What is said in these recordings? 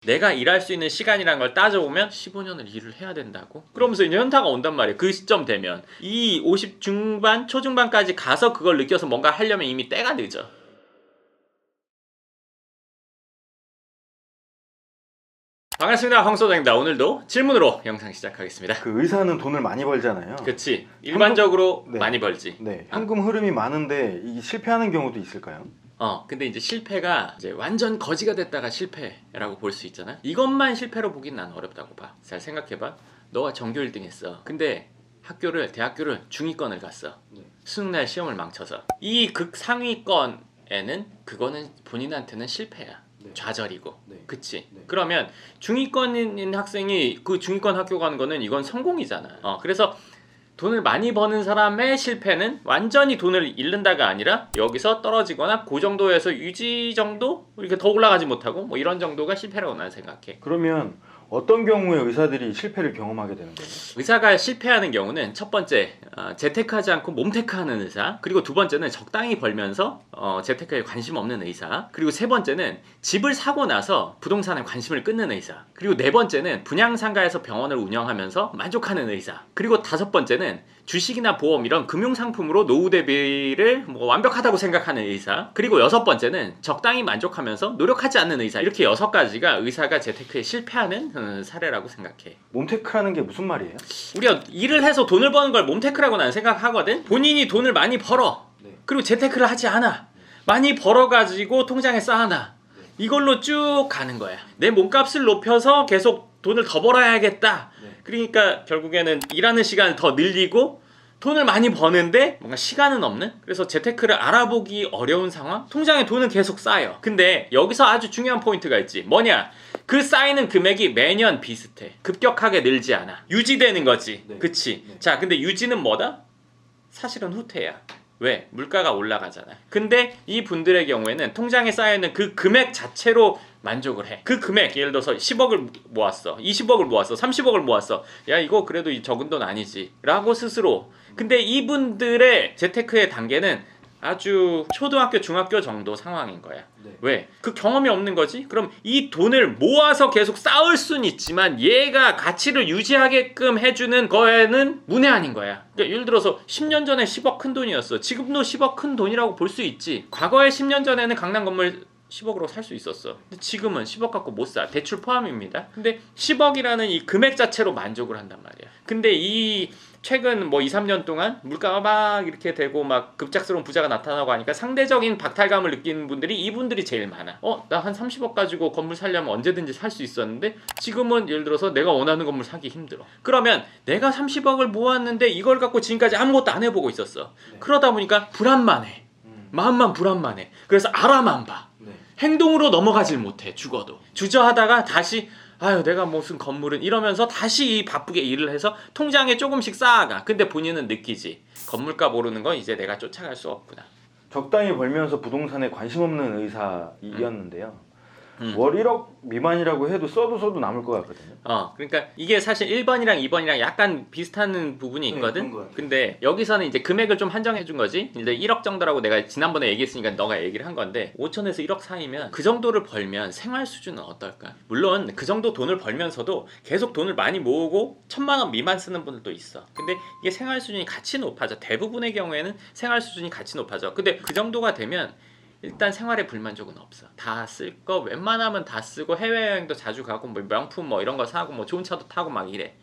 내가 일할 수 있는 시간이란 걸 따져보면 15년을 일을 해야 된다고? 그러면서 이제 현타가 온단 말이에요. 그 시점 되면. 이 50 중반, 초중반까지 가서 그걸 느껴서 뭔가 하려면 이미 때가 늦어. 반갑습니다. 황소장입니다. 오늘도 질문으로 영상 시작하겠습니다. 그 의사는 돈을 많이 벌잖아요. 그치. 일반적으로 네. 많이 벌지. 네, 현금 흐름이 많은데 이게 실패하는 경우도 있을까요? 근데 이제 실패가 이제 완전 거지가 됐다가 실패라고 볼 수 있잖아. 이것만 실패로 보긴 난 어렵다고 봐. 잘 생각해봐. 너가 전교 1등 했어. 근데 대학교를 중위권을 갔어. 수능날 시험을 망쳐서. 이 극상위권에는 그거는 본인한테는 실패야. 좌절이고. 그치? 그러면 중위권인 학생이 그 중위권 학교 가는 거는 이건 성공이잖아. 그래서 돈을 많이 버는 사람의 실패는 완전히 돈을 잃는다가 아니라 여기서 떨어지거나 그 정도에서 유지 정도? 이렇게 더 올라가지 못하고 뭐 이런 정도가 실패라고 난 생각해. 그러면 어떤 경우에 의사들이 실패를 경험하게 되는 거예요? 의사가 실패하는 경우는 첫 번째 재테크하지 않고 몸테크하는 의사, 그리고 두 번째는 적당히 벌면서 재테크에 관심 없는 의사, 그리고 세 번째는 집을 사고 나서 부동산에 관심을 끊는 의사, 그리고 네 번째는 분양상가에서 병원을 운영하면서 만족하는 의사, 그리고 다섯 번째는 주식이나 보험 이런 금융상품으로 노후 대비를 완벽하다고 생각하는 의사, 그리고 여섯 번째는 적당히 만족하면서 노력하지 않는 의사. 이렇게 6가지가 의사가 재테크에 실패하는 사례라고 생각해. 몸테크라는 게 무슨 말이에요? 우리가 일을 해서 돈을 버는 걸 몸테크라고 나는 생각하거든. 본인이 돈을 많이 벌어. 그리고 재테크를 하지 않아. 많이 벌어가지고 통장에 쌓아놔. 이걸로 쭉 가는 거야. 내 몸값을 높여서 계속 돈을 더 벌어야겠다. 그러니까 결국에는 일하는 시간을 더 늘리고 돈을 많이 버는데 뭔가 시간은 없는? 그래서 재테크를 알아보기 어려운 상황? 통장에 돈은 계속 쌓여. 근데 여기서 아주 중요한 포인트가 있지. 뭐냐? 그 쌓이는 금액이 매년 비슷해. 급격하게 늘지 않아. 유지되는 거지. 그치? 자, 근데 유지는 뭐다? 사실은 후퇴야. 왜? 물가가 올라가잖아. 근데 이 분들의 경우에는 통장에 쌓여있는 그 금액 자체로 만족을 해. 그 금액, 예를 들어서 10억을 모았어, 20억을 모았어, 30억을 모았어. 야, 이거 그래도 적은 돈 아니지 라고 스스로. 근데 이분들의 재테크의 단계는 아주 초등학교, 중학교 정도 상황인 거야. 왜? 그 경험이 없는 거지? 그럼 이 돈을 모아서 계속 쌓을 수는 있지만 얘가 가치를 유지하게끔 해주는 거에는 문외한인 거야. 그러니까 예를 들어서 10년 전에 10억 큰 돈이었어. 지금도 10억 큰 돈이라고 볼 수 있지. 과거에 10년 전에는 강남 건물 10억으로 살 수 있었어. 근데 지금은 10억 갖고 못 사. 대출 포함입니다. 근데 10억이라는 이 금액 자체로 만족을 한단 말이야. 근데 이 최근 2, 3년 동안 물가가 막 이렇게 되고 막 급작스러운 부자가 나타나고 하니까 상대적인 박탈감을 느끼는 분들이 이분들이 제일 많아. 나 한 30억 가지고 건물 살려면 언제든지 살 수 있었는데 지금은 예를 들어서 내가 원하는 건물 사기 힘들어. 그러면 내가 30억을 모았는데 이걸 갖고 지금까지 아무것도 안 해보고 있었어. 그러다 보니까 불안만해. 마음만 불안만해. 그래서 알아만 봐. 행동으로 넘어가질 못해. 죽어도 주저하다가 다시 아유 내가 무슨 건물은 이러면서 다시 바쁘게 일을 해서 통장에 조금씩 쌓아가. 근데 본인은 느끼지. 건물값 오르는 건 이제 내가 쫓아갈 수 없구나. 적당히 벌면서 부동산에 관심 없는 의사이었는데요. 월 1억 미만이라고 해도 써도 남을 것 같거든요. 그러니까 이게 사실 1번이랑 2번이랑 약간 비슷한 부분이 있거든. 근데 여기서는 이제 금액을 좀 한정해 준 거지. 이제 1억 정도라고 내가 지난번에 얘기했으니까 너가 얘기를 한 건데 5천에서 1억 사이면 그 정도를 벌면 생활 수준은 어떨까? 물론 그 정도 돈을 벌면서도 계속 돈을 많이 모으고 1,000만 원 미만 쓰는 분들도 있어. 근데 이게 생활 수준이 같이 높아져. 대부분의 경우에는 생활 수준이 같이 높아져. 근데 그 정도가 되면 일단 생활에 불만족은 없어. 다 쓸 거 웬만하면 다 쓰고 해외여행도 자주 가고 명품 이런 거 사고 좋은 차도 타고 막 이래.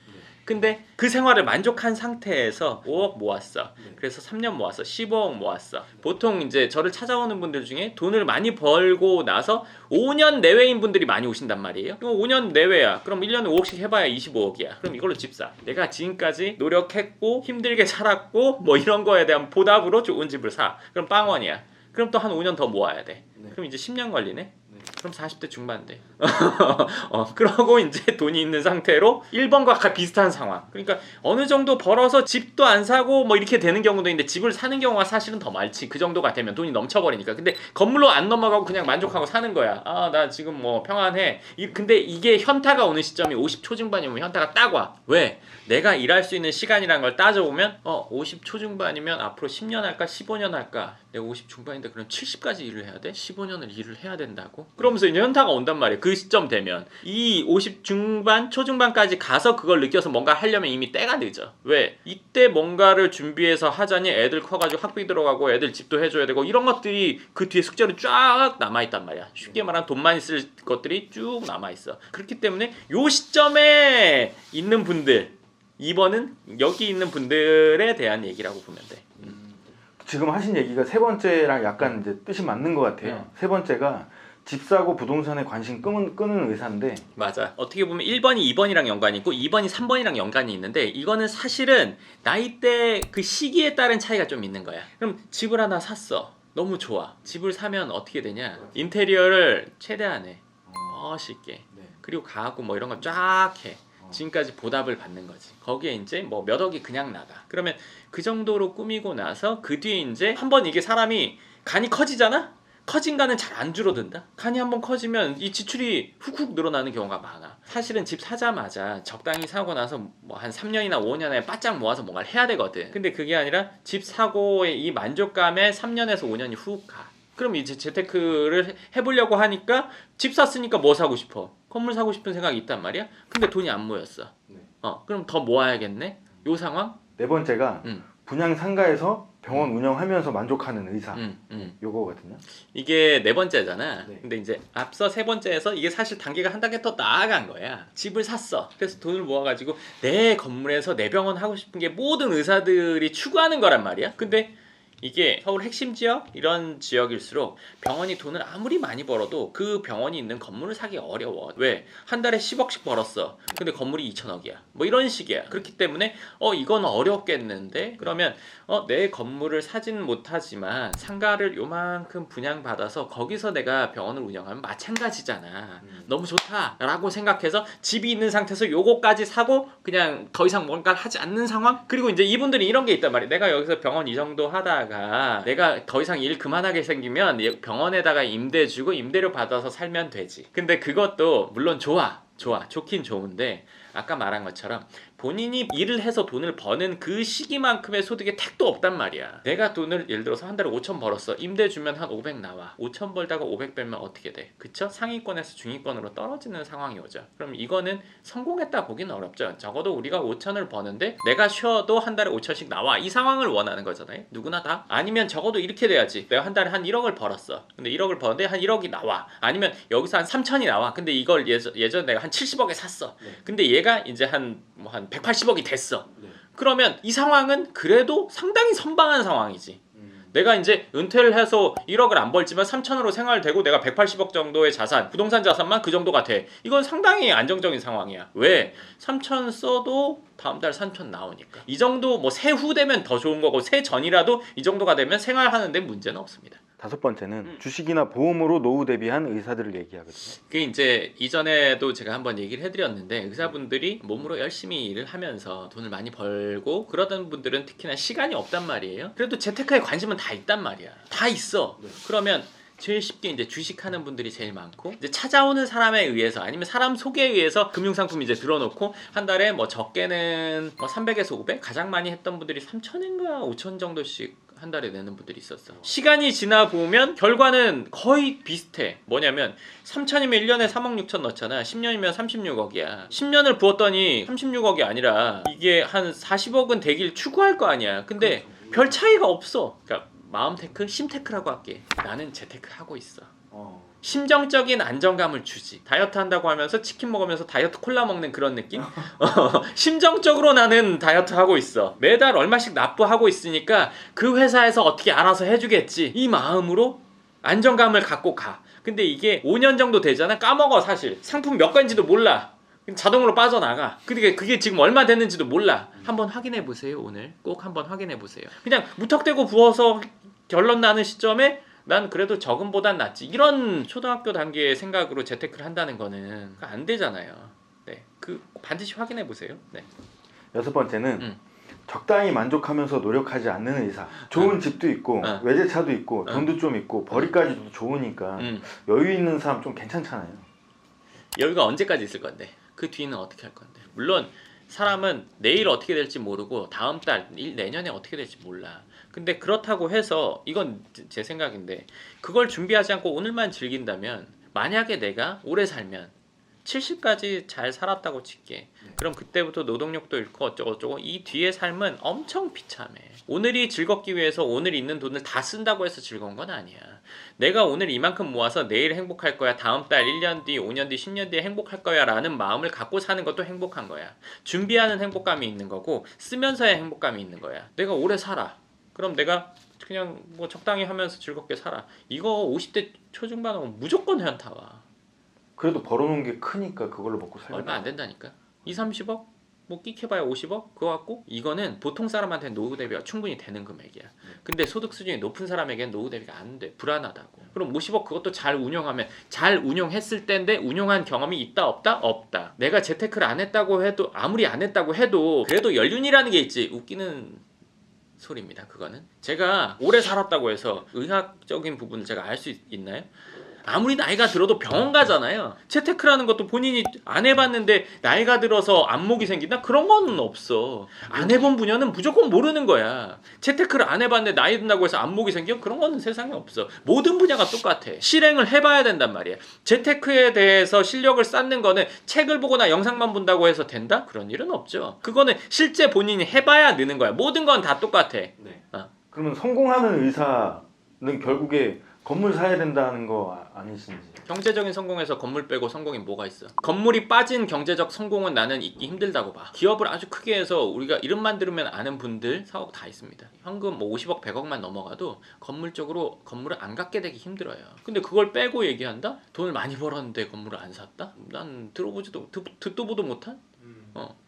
근데 그 생활을 만족한 상태에서 5억 모았어. 그래서 3년 모았어. 15억 모았어. 보통 이제 저를 찾아오는 분들 중에 돈을 많이 벌고 나서 5년 내외인 분들이 많이 오신단 말이에요. 그럼 5년 내외야. 그럼 1년에 5억씩 해봐야 25억이야. 그럼 이걸로 집 사. 내가 지금까지 노력했고 힘들게 살았고 이런 거에 대한 보답으로 좋은 집을 사. 그럼 빵원이야. 그럼 또 한 5년 더 모아야 돼. 그럼 이제 10년 걸리네? 그럼 40대 중반 돼. 그러고 이제 돈이 있는 상태로 1번과 비슷한 상황. 그러니까 어느 정도 벌어서 집도 안 사고 이렇게 되는 경우도 있는데 집을 사는 경우가 사실은 더 많지. 그 정도가 되면 돈이 넘쳐버리니까. 근데 건물로 안 넘어가고 그냥 만족하고 사는 거야. 나 지금 평안해. 근데 이게 현타가 오는 시점이 50 초중반이면 현타가 딱 와. 왜? 내가 일할 수 있는 시간이란 걸 따져보면 50 초중반이면 앞으로 10년 할까 15년 할까 내가 50 중반인데 그럼 70까지 일을 해야 돼? 15년을 일을 해야 된다고? 그러면서 이제 현타가 온단 말이에요. 그 시점 되면 이 50 중반, 초중반까지 가서 그걸 느껴서 뭔가 하려면 이미 때가 늦어. 왜? 이때 뭔가를 준비해서 하자니 애들 커가지고 학비 들어가고 애들 집도 해줘야 되고 이런 것들이 그 뒤에 숙제로 쫙 남아있단 말이야. 쉽게 말하면 돈 많이 쓸 것들이 쭉 남아있어. 그렇기 때문에 요 시점에 있는 분들 2번은 여기 있는 분들에 대한 얘기라고 보면 돼. 지금 하신 얘기가 세 번째랑 약간 이제 뜻이 맞는 것 같아요. 세 번째가 집 사고 부동산에 관심 끄는 의사인데 맞아. 어떻게 보면 1번이 2번이랑 연관이 있고 2번이 3번이랑 연관이 있는데 이거는 사실은 나이대 그 시기에 따른 차이가 좀 있는 거야. 그럼 집을 하나 샀어. 너무 좋아. 집을 사면 어떻게 되냐? 인테리어를 최대한 해. 멋있게. 그리고 가구 뭐 이런 거 쫙 해. 지금까지 보답을 받는 거지. 거기에 이제 뭐 몇 억이 그냥 나가. 그러면 그 정도로 꾸미고 나서 그 뒤에 이제 한번 이게 사람이 간이 커지잖아? 커진 간은 잘 안 줄어든다. 간이 한번 커지면 이 지출이 훅훅 늘어나는 경우가 많아. 사실은 집 사자마자 적당히 사고 나서 뭐 한 3년이나 5년에 바짝 모아서 뭔가를 해야 되거든. 근데 그게 아니라 집 사고의 이 만족감에 3년에서 5년이 훅 가. 그럼 이제 재테크를 해보려고 하니까 집 샀으니까 뭐 사고 싶어? 건물 사고 싶은 생각이 있단 말이야. 근데 돈이 안 모였어. 그럼 더 모아야겠네. 요 상황? 네 번째가 분양 상가에서 병원 운영하면서 만족하는 의사 요거거든요. 이게 네 번째잖아. 네. 근데 이제 앞서 세 번째에서 이게 사실 단계가 한 단계 더 나아간 거야. 집을 샀어. 그래서 돈을 모아가지고 내 건물에서 내 병원 하고 싶은 게 모든 의사들이 추구하는 거란 말이야. 근데 이게 서울 핵심 지역 이런 지역일수록 병원이 돈을 아무리 많이 벌어도 그 병원이 있는 건물을 사기 어려워. 왜? 한 달에 10억씩 벌었어. 근데 건물이 2천억이야. 뭐 이런 식이야. 그렇기 때문에 이건 어렵겠는데? 그러면 내 건물을 사진 못하지만 상가를 요만큼 분양받아서 거기서 내가 병원을 운영하면 마찬가지잖아. 너무 좋다 라고 생각해서 집이 있는 상태에서 요거까지 사고 그냥 더 이상 뭔가를 하지 않는 상황? 그리고 이제 이분들이 이런 게 있단 말이야. 내가 여기서 병원 이 정도 하다가 내가 더 이상 일 그만하게 생기면 병원에다가 임대 주고 임대료 받아서 살면 되지. 근데 그것도 물론 좋긴 좋은데 아까 말한 것처럼 본인이 일을 해서 돈을 버는 그 시기만큼의 소득에 택도 없단 말이야. 내가 돈을 예를 들어서 한 달에 5천 벌었어. 임대 주면 한 500 나와. 5천 벌다가 500 빼면 어떻게 돼? 그쵸? 상위권에서 중위권으로 떨어지는 상황이 오죠. 그럼 이거는 성공했다 보기는 어렵죠. 적어도 우리가 5천을 버는데 내가 쉬어도 한 달에 5천씩 나와. 이 상황을 원하는 거잖아요. 누구나 다. 아니면 적어도 이렇게 돼야지. 내가 한 달에 한 1억을 벌었어. 근데 1억을 버는데 한 1억이 나와. 아니면 여기서 한 3천이 나와. 근데 이걸 예전 내가 한 70억에 샀어. 근데 얘가 이제 한 180억이 됐어. 그러면 이 상황은 그래도 상당히 선방한 상황이지. 내가 이제 은퇴를 해서 1억을 안 벌지만 3천으로 생활되고 내가 180억 정도의 자산, 부동산 자산만 그 정도가 돼. 이건 상당히 안정적인 상황이야. 왜? 3천 써도 다음 달 3천 나오니까. 이 정도 뭐 세후 되면 더 좋은 거고 세 전이라도 이 정도가 되면 생활하는 데 문제는 없습니다. 다섯 번째는 주식이나 보험으로 노후 대비한 의사들을 얘기하거든요. 그게 이제 이전에도 제가 한번 얘기를 해드렸는데 의사분들이 몸으로 열심히 일을 하면서 돈을 많이 벌고 그러던 분들은 특히나 시간이 없단 말이에요. 그래도 재테크에 관심은 다 있단 말이야. 다 있어. 그러면 제일 쉽게 이제 주식하는 분들이 제일 많고 이제 찾아오는 사람에 의해서 아니면 사람 소개에 의해서 금융상품 이제 들어놓고 한 달에 뭐 적게는 뭐 300에서 500 가장 많이 했던 분들이 3천인가 5천 정도씩 한 달에 내는 분들이 있었어. 시간이 지나 보면 결과는 거의 비슷해. 뭐냐면 3천이면 1년에 3억 6천 넣잖아. 10년이면 36억이야. 10년을 부었더니 36억이 아니라 이게 한 40억은 되길 추구할 거 아니야. 근데 별 차이가 없어. 그러니까 마음테크, 심테크라고 할게. 나는 재테크 하고 있어. 심정적인 안정감을 주지. 다이어트 한다고 하면서 치킨 먹으면서 다이어트 콜라 먹는 그런 느낌? 심정적으로 나는 다이어트 하고 있어. 매달 얼마씩 납부하고 있으니까 그 회사에서 어떻게 알아서 해주겠지. 이 마음으로 안정감을 갖고 가. 근데 이게 5년 정도 되잖아. 까먹어 사실. 상품 몇 건지도 몰라. 자동으로 빠져나가. 그게 지금 얼마 됐는지도 몰라. 한번 확인해 보세요. 오늘 꼭 한번 확인해 보세요. 그냥 무턱대고 부어서 결론 나는 시점에 난 그래도 적금보단 낫지. 이런 초등학교 단계의 생각으로 재테크를 한다는 거는 안 되잖아요. 네, 그 반드시 확인해 보세요. 네. 여섯 번째는 적당히 만족하면서 노력하지 않는 의사. 좋은 집도 있고 외제차도 있고 돈도 좀 있고 벌이까지도 좋으니까 여유 있는 사람 좀 괜찮잖아요. 여유가 언제까지 있을 건데? 그 뒤는 어떻게 할 건데? 물론 사람은 내일 어떻게 될지 모르고 다음 달, 내년에 어떻게 될지 몰라. 근데 그렇다고 해서 이건 제 생각인데 그걸 준비하지 않고 오늘만 즐긴다면 만약에 내가 오래 살면 70까지 잘 살았다고 칠게. 그럼 그때부터 노동력도 잃고 어쩌고저쩌고 이 뒤의 삶은 엄청 비참해. 오늘이 즐겁기 위해서 오늘 있는 돈을 다 쓴다고 해서 즐거운 건 아니야. 내가 오늘 이만큼 모아서 내일 행복할 거야. 다음 달 1년 뒤, 5년 뒤, 10년 뒤에 행복할 거야 라는 마음을 갖고 사는 것도 행복한 거야. 준비하는 행복감이 있는 거고 쓰면서의 행복감이 있는 거야. 내가 오래 살아. 그럼 내가 그냥 뭐 적당히 하면서 즐겁게 살아. 이거 50대 초중반은 무조건 현타와. 그래도 벌어놓은 게 크니까 그걸로 먹고 살려. 얼마 안 된다니까. 2, 30억? 뭐 끽해봐야 50억? 그거 갖고 이거는 보통 사람한테 노후 대비가 충분히 되는 금액이야. 근데 소득 수준이 높은 사람에게는 노후 대비가 안 돼. 불안하다고. 그럼 50억 그것도 잘 운용하면 잘 운용했을 때인데 운용한 경험이 있다 없다? 없다. 내가 재테크를 안 했다고 해도 아무리 안 했다고 해도 그래도 연륜이라는 게 있지. 웃기는 소리입니다. 그거는 제가 오래 살았다고 해서 의학적인 부분을 제가 알 수 있나요? 아무리 나이가 들어도 병원 가잖아요. 재테크라는 것도 본인이 안 해봤는데 나이가 들어서 안목이 생긴다? 그런 건 없어. 안 해본 분야는 무조건 모르는 거야. 재테크를 안 해봤는데 나이 든다고 해서 안목이 생겨? 그런 거는 세상에 없어. 모든 분야가 똑같아. 실행을 해봐야 된단 말이야. 재테크에 대해서 실력을 쌓는 거는 책을 보거나 영상만 본다고 해서 된다? 그런 일은 없죠. 그거는 실제 본인이 해봐야 느는 거야. 모든 건 다 똑같아. 네. 그러면 성공하는 의사는 결국에 건물 사야 된다는 거 아니신지? 경제적인 성공에서 건물 빼고 성공이 뭐가 있어? 건물이 빠진 경제적 성공은 나는 있기 힘들다고 봐. 기업을 아주 크게 해서 우리가 이름만 들으면 아는 분들 사업 다 있습니다. 현금 뭐 50억 100억만 넘어가도 건물 쪽으로 건물을 안 갖게 되기 힘들어요. 근데 그걸 빼고 얘기한다? 돈을 많이 벌었는데 건물을 안 샀다? 난 들어보지도 듣도 보도 못한?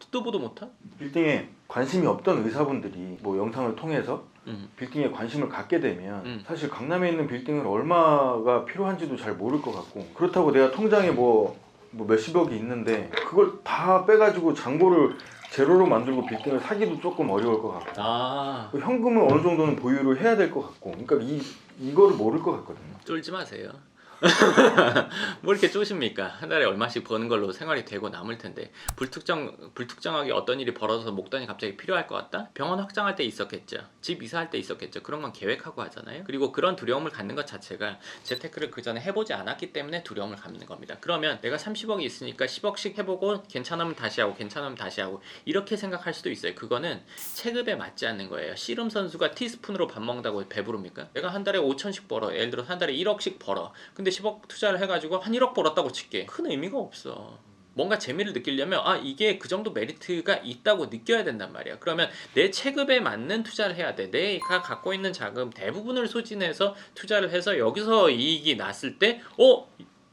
듣도 보도 못한? 빌딩에 관심이 없던 의사분들이 뭐 영상을 통해서 빌딩에 관심을 갖게 되면 사실 강남에 있는 빌딩은 얼마가 필요한지도 잘 모를 것 같고, 그렇다고 내가 통장에 뭐 몇십억이 있는데 그걸 다 빼가지고 잔고를 제로로 만들고 빌딩을 사기도 조금 어려울 것 같고, 현금은 어느 정도는 보유를 해야 될 것 같고, 그러니까 이거를 모를 것 같거든요. 쫄지 마세요. 뭐 이렇게 쪼십니까? 한 달에 얼마씩 버는 걸로 생활이 되고 남을 텐데 불특정하게 어떤 일이 벌어져서 목돈이 갑자기 필요할 것 같다? 병원 확장할 때 있었겠죠. 집 이사할 때 있었겠죠. 그런 건 계획하고 하잖아요. 그리고 그런 두려움을 갖는 것 자체가 재테크를 그 전에 해보지 않았기 때문에 두려움을 갖는 겁니다. 그러면 내가 30억이 있으니까 10억씩 해보고 괜찮으면 다시 하고 괜찮으면 다시 하고 이렇게 생각할 수도 있어요. 그거는 체급에 맞지 않는 거예요. 씨름 선수가 티스푼으로 밥 먹는다고 배부릅니까? 내가 한 달에 5천씩 벌어. 예를 들어 한 달에 1억씩 벌어. 근데 10억 투자를 해가지고 한 1억 벌었다고 칠게. 큰 의미가 없어. 뭔가 재미를 느끼려면 이게 그 정도 메리트가 있다고 느껴야 된단 말이야. 그러면 내 체급에 맞는 투자를 해야 돼. 내가 갖고 있는 자금 대부분을 소진해서 투자를 해서 여기서 이익이 났을 때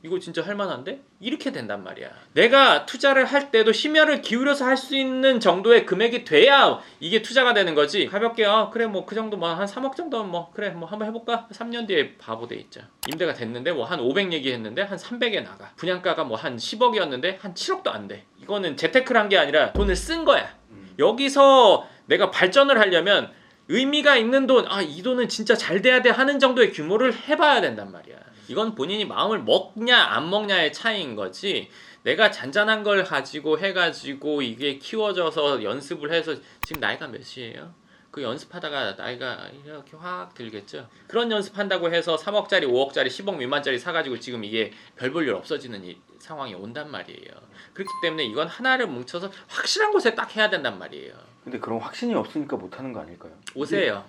이거 진짜 할만한데? 이렇게 된단 말이야. 내가 투자를 할 때도 심혈을 기울여서 할 수 있는 정도의 금액이 돼야 이게 투자가 되는 거지. 가볍게 그래 뭐 그 정도 뭐 한 3억 정도는 뭐 그래 뭐 한번 해볼까? 3년 뒤에 바보 돼 있죠. 임대가 됐는데 뭐 한 500 얘기했는데 한 300에 나가. 분양가가 뭐 한 10억이었는데 한 7억도 안 돼. 이거는 재테크를 한 게 아니라 돈을 쓴 거야. 여기서 내가 발전을 하려면 의미가 있는 돈, 이 돈은 진짜 잘 돼야 돼 하는 정도의 규모를 해봐야 된단 말이야. 이건 본인이 마음을 먹냐 안 먹냐의 차이인 거지, 내가 잔잔한 걸 가지고 해가지고 이게 키워져서 연습을 해서 지금 나이가 몇이에요? 그 연습하다가 나이가 이렇게 확 들겠죠. 그런 연습한다고 해서 3억짜리 5억짜리 10억 미만짜리 사가지고 지금 이게 별 볼 일 없어지는 상황이 온단 말이에요. 그렇기 때문에 이건 하나를 뭉쳐서 확실한 곳에 딱 해야 된단 말이에요. 근데 그런 확신이 없으니까 못하는 거 아닐까요? 오세요.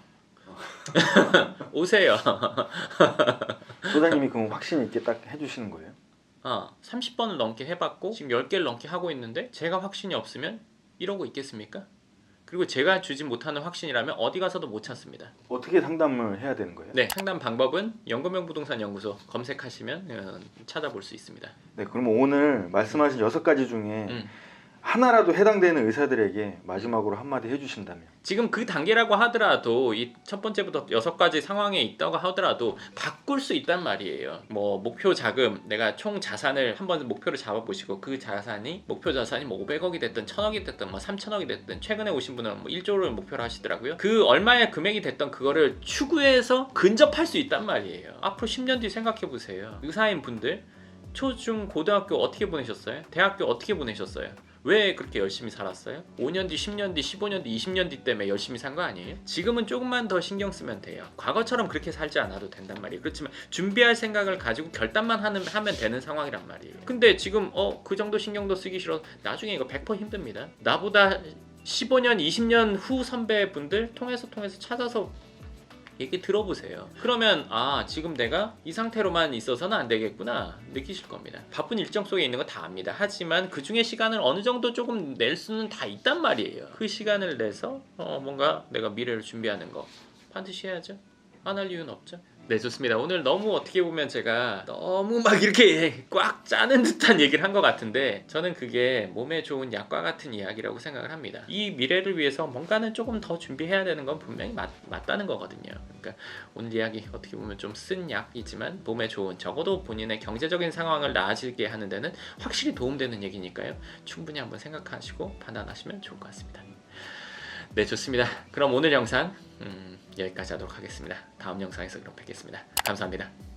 오세요. 소장님이 그럼 확신 있게 딱 해주시는 거예요? 30번을 넘게 해봤고 지금 10개를 넘게 하고 있는데 제가 확신이 없으면 이러고 있겠습니까? 그리고 제가 주지 못하는 확신이라면 어디 가서도 못 찾습니다. 어떻게 상담을 해야 되는 거예요? 네, 상담 방법은 연금형 부동산 연구소 검색하시면 찾아볼 수 있습니다. 네, 그럼 오늘 말씀하신 6가지 중에 하나라도 해당되는 의사들에게 마지막으로 한마디 해주신다면? 지금 그 단계라고 하더라도 이 첫 번째부터 6가지 상황에 있다고 하더라도 바꿀 수 있단 말이에요. 뭐 목표 자금, 내가 총 자산을 한번 목표를 잡아보시고 그 자산이 목표 자산이 뭐 500억이 됐든 1000억이 됐든 뭐 3000억이 됐든, 최근에 오신 분은 뭐 1조를 목표로 하시더라고요. 그 얼마의 금액이 됐던 그거를 추구해서 근접할 수 있단 말이에요. 앞으로 10년 뒤 생각해 보세요. 의사인 분들 초, 중, 고등학교 어떻게 보내셨어요? 대학교 어떻게 보내셨어요? 왜 그렇게 열심히 살았어요? 5년 뒤, 10년 뒤, 15년 뒤, 20년 뒤 때문에 열심히 산 거 아니에요? 지금은 조금만 더 신경 쓰면 돼요. 과거처럼 그렇게 살지 않아도 된단 말이에요. 그렇지만 준비할 생각을 가지고 결단만 하면 되는 상황이란 말이에요. 근데 지금 그 정도 신경도 쓰기 싫어. 나중에 이거 100% 힘듭니다. 나보다 15년, 20년 후 선배분들 통해서 찾아서 얘기 들어보세요. 그러면 지금 내가 이 상태로만 있어서는 안 되겠구나 느끼실 겁니다. 바쁜 일정 속에 있는 거 다 압니다. 하지만 그 중에 시간을 어느 정도 조금 낼 수는 다 있단 말이에요. 그 시간을 내서 뭔가 내가 미래를 준비하는 거 반드시 해야죠. 안 할 이유는 없죠. 네, 좋습니다. 오늘 너무 어떻게 보면 제가 너무 막 이렇게 꽉 짜는 듯한 얘기를 한 것 같은데 저는 그게 몸에 좋은 약과 같은 이야기라고 생각을 합니다. 이 미래를 위해서 뭔가는 조금 더 준비해야 되는 건 분명히 맞다는 거거든요. 그러니까 오늘 이야기 어떻게 보면 좀 쓴 약이지만 몸에 좋은, 적어도 본인의 경제적인 상황을 나아지게 하는 데는 확실히 도움되는 얘기니까요. 충분히 한번 생각하시고 판단하시면 좋을 것 같습니다. 네, 좋습니다. 그럼 오늘 영상 여기까지 하도록 하겠습니다. 다음 영상에서 그럼 뵙겠습니다. 감사합니다.